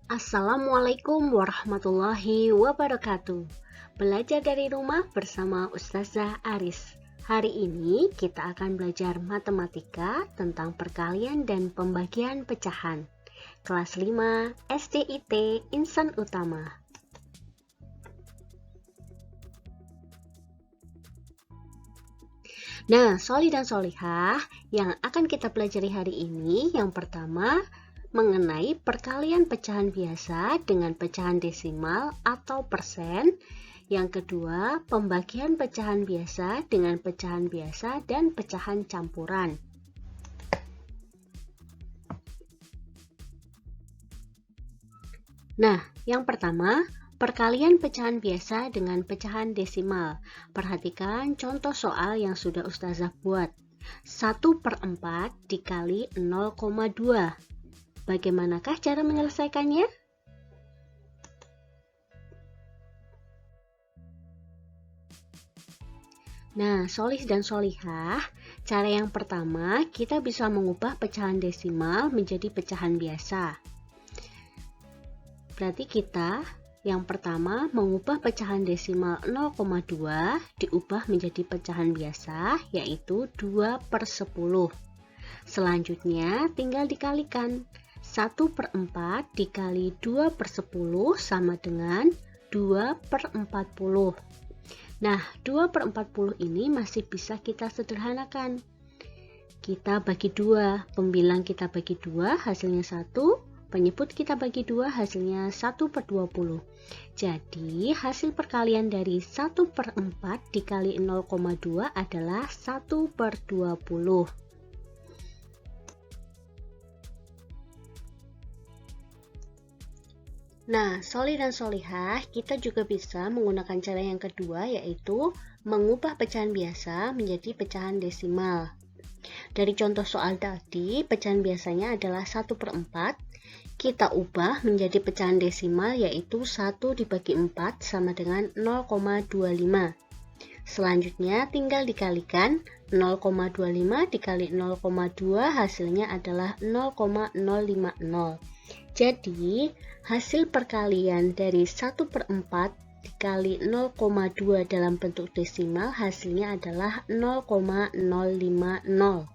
Assalamualaikum warahmatullahi wabarakatuh. Belajar dari rumah bersama Ustazah Aris. Hari ini kita akan belajar matematika tentang perkalian dan pembagian pecahan. Kelas 5 SDIT Insan Utama. Nah, Soli dan Solihah, yang akan kita pelajari hari ini, yang pertama, mengenai perkalian pecahan biasa dengan pecahan desimal atau persen. Yang kedua, pembagian pecahan biasa dengan pecahan biasa dan pecahan campuran. Nah, yang pertama, perkalian pecahan biasa dengan pecahan desimal. Perhatikan contoh soal yang sudah Ustazah buat. 1/4 dikali 0,2. Bagaimanakah cara menyelesaikannya? Nah, Solih dan Solihah, cara yang pertama kita bisa mengubah pecahan desimal menjadi pecahan biasa. Berarti kita yang pertama mengubah pecahan desimal 0,2 diubah menjadi pecahan biasa, yaitu 2/10. Selanjutnya tinggal dikalikan. 1/4 dikali 2/10 sama dengan 2/40. Nah, 2/40 ini masih bisa kita sederhanakan. Kita bagi 2, pembilang kita bagi 2, hasilnya 1, penyebut kita bagi 2, hasilnya 1/20. Jadi, hasil perkalian dari 1/4 dikali 0,2 adalah 1/20. Nah, Soli dan Solihah, kita juga bisa menggunakan cara yang kedua, yaitu mengubah pecahan biasa menjadi pecahan desimal. Dari contoh soal tadi, pecahan biasanya adalah 1/4. Kita ubah menjadi pecahan desimal, yaitu 1 dibagi 4 sama dengan 0,25. Selanjutnya tinggal dikalikan. 0,25 dikali 0,2 hasilnya adalah 0,050. Jadi, hasil perkalian dari 1/4 dikali 0,2 dalam bentuk desimal hasilnya adalah 0,050.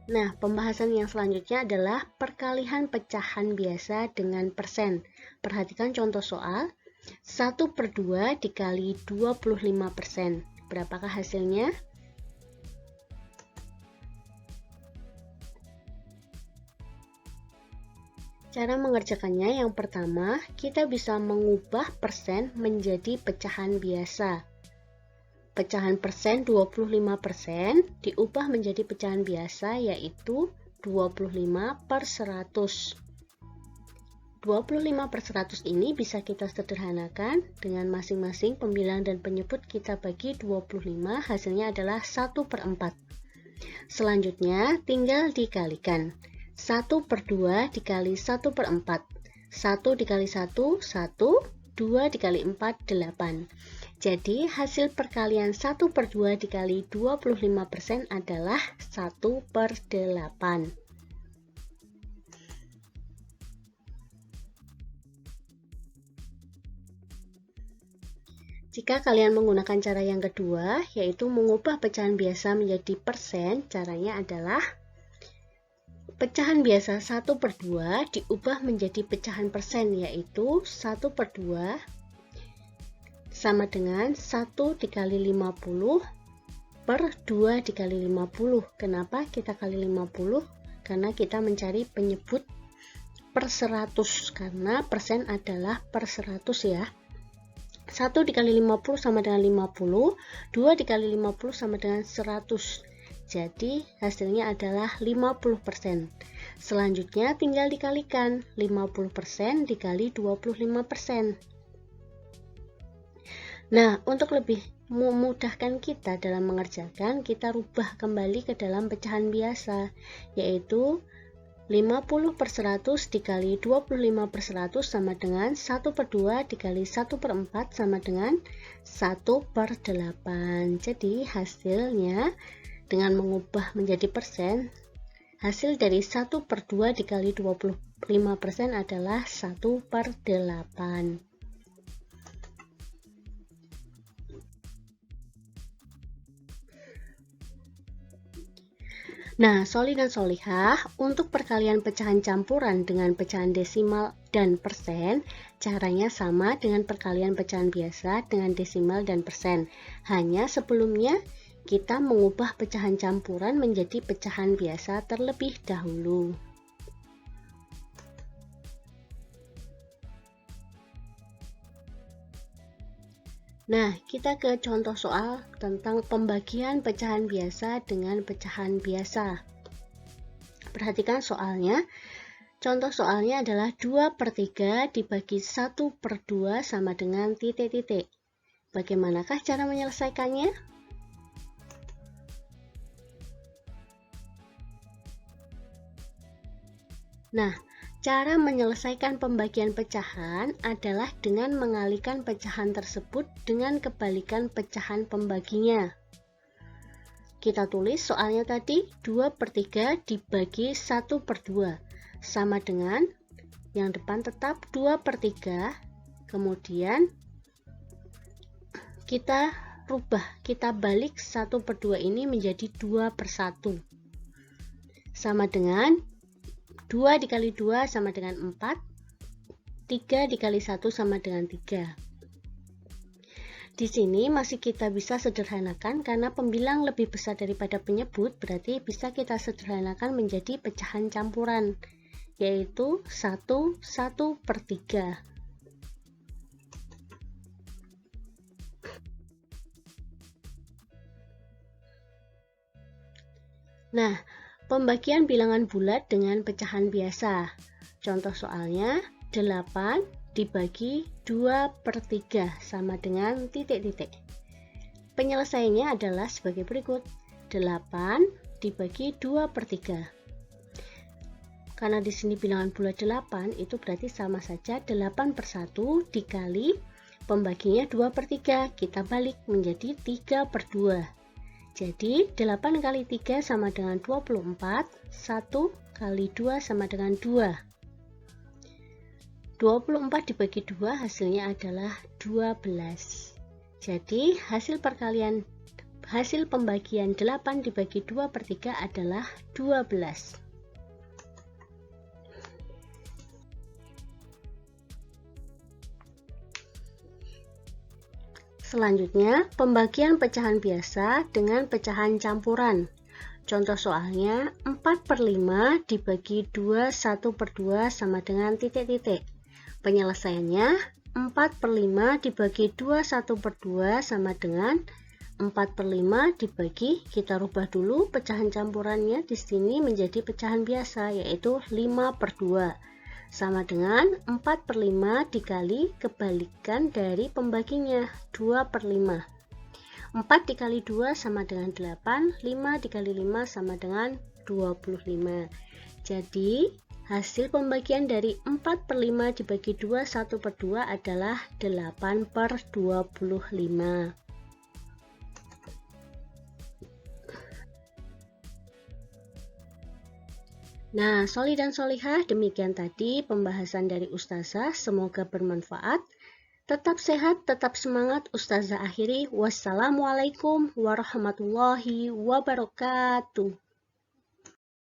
Nah, pembahasan yang selanjutnya adalah perkalian pecahan biasa dengan persen. Perhatikan contoh soal. 1/2 dikali 25%. Berapakah hasilnya? Cara mengerjakannya yang pertama, kita bisa mengubah persen menjadi pecahan biasa. Pecahan persen 25% diubah menjadi pecahan biasa, yaitu 25/100. 25/100 ini bisa kita sederhanakan dengan masing-masing pembilang dan penyebut kita bagi 25, hasilnya adalah 1/4. Selanjutnya tinggal dikalikan. 1/2 dikali 1/4. 1 dikali 1, 1. 2 dikali 4, 8. Jadi hasil perkalian 1/2 dikali 25% adalah 1/8. Jika kalian menggunakan cara yang kedua, yaitu mengubah pecahan biasa menjadi persen, caranya adalah pecahan biasa 1/2 diubah menjadi pecahan persen, yaitu 1/2 sama dengan 1 dikali 50 per 2 dikali 50. Kenapa kita kali 50? Karena kita mencari penyebut per 100, karena persen adalah per 100 ya. 1 dikali 50 sama dengan 50, 2 dikali 50 sama dengan 100. Jadi hasilnya adalah 50%. Selanjutnya tinggal dikalikan. 50% dikali 25%. Nah, untuk lebih memudahkan kita dalam mengerjakan, kita rubah kembali ke dalam pecahan biasa, yaitu 50/100 dikali 25/100 sama dengan 1/2 dikali 1/4 sama dengan 1/8. Jadi hasilnya dengan mengubah menjadi persen, hasil dari 1/2 dikali 25% adalah 1/8. Nah, Soli dan Solihah, untuk perkalian pecahan campuran dengan pecahan desimal dan persen, caranya sama dengan perkalian pecahan biasa dengan desimal dan persen. Hanya sebelumnya, kita mengubah pecahan campuran menjadi pecahan biasa terlebih dahulu. Nah, kita ke contoh soal tentang pembagian pecahan biasa dengan pecahan biasa. Perhatikan soalnya. Contoh soalnya adalah 2/3 dibagi 1/2 sama dengan titik-titik. Bagaimanakah cara menyelesaikannya? Nah, cara menyelesaikan pembagian pecahan adalah dengan mengalihkan pecahan tersebut dengan kebalikan pecahan pembaginya. Kita tulis soalnya tadi 2/3 dibagi 1/2 sama dengan yang depan tetap 2/3, kemudian kita rubah, kita balik 1/2 ini menjadi 2/1 sama dengan 2 dikali 2 sama dengan 4, 3 dikali 1 sama dengan 3. Di sini masih kita bisa sederhanakan karena pembilang lebih besar daripada penyebut, berarti bisa kita sederhanakan menjadi pecahan campuran, yaitu 1/3. Nah, pembagian bilangan bulat dengan pecahan biasa. Contoh soalnya 8 dibagi 2/3 sama dengan titik-titik. Penyelesaiannya adalah sebagai berikut. 8 dibagi 2/3. Karena di sini bilangan bulat 8, itu berarti sama saja 8/1 dikali pembaginya 2/3. Kita balik menjadi 3/2. Jadi 8 kali 3 sama dengan 24, 1 kali 2 sama dengan 2. 24 dibagi 2 hasilnya adalah 12. Jadi hasil pembagian 8 dibagi 2/3 adalah 12. Selanjutnya, pembagian pecahan biasa dengan pecahan campuran. Contoh soalnya 4/5 dibagi 2 1/2 sama dengan titik-titik. Penyelesaiannya 4/5 dibagi 2 1/2 sama dengan 4/5 dibagi, kita rubah dulu pecahan campurannya di sini menjadi pecahan biasa, yaitu 5/2. Sama dengan 4/5 dikali kebalikan dari pembaginya 2/5. 4 dikali 2 sama dengan 8, 5 dikali 5 sama dengan 25. Jadi hasil pembagian dari 4/5 dibagi 2 1/2 adalah 8/25. Nah, Soli dan Solihah, demikian tadi pembahasan dari Ustazah. Semoga bermanfaat. Tetap sehat, tetap semangat. Ustazah akhiri. Wassalamualaikum warahmatullahi wabarakatuh.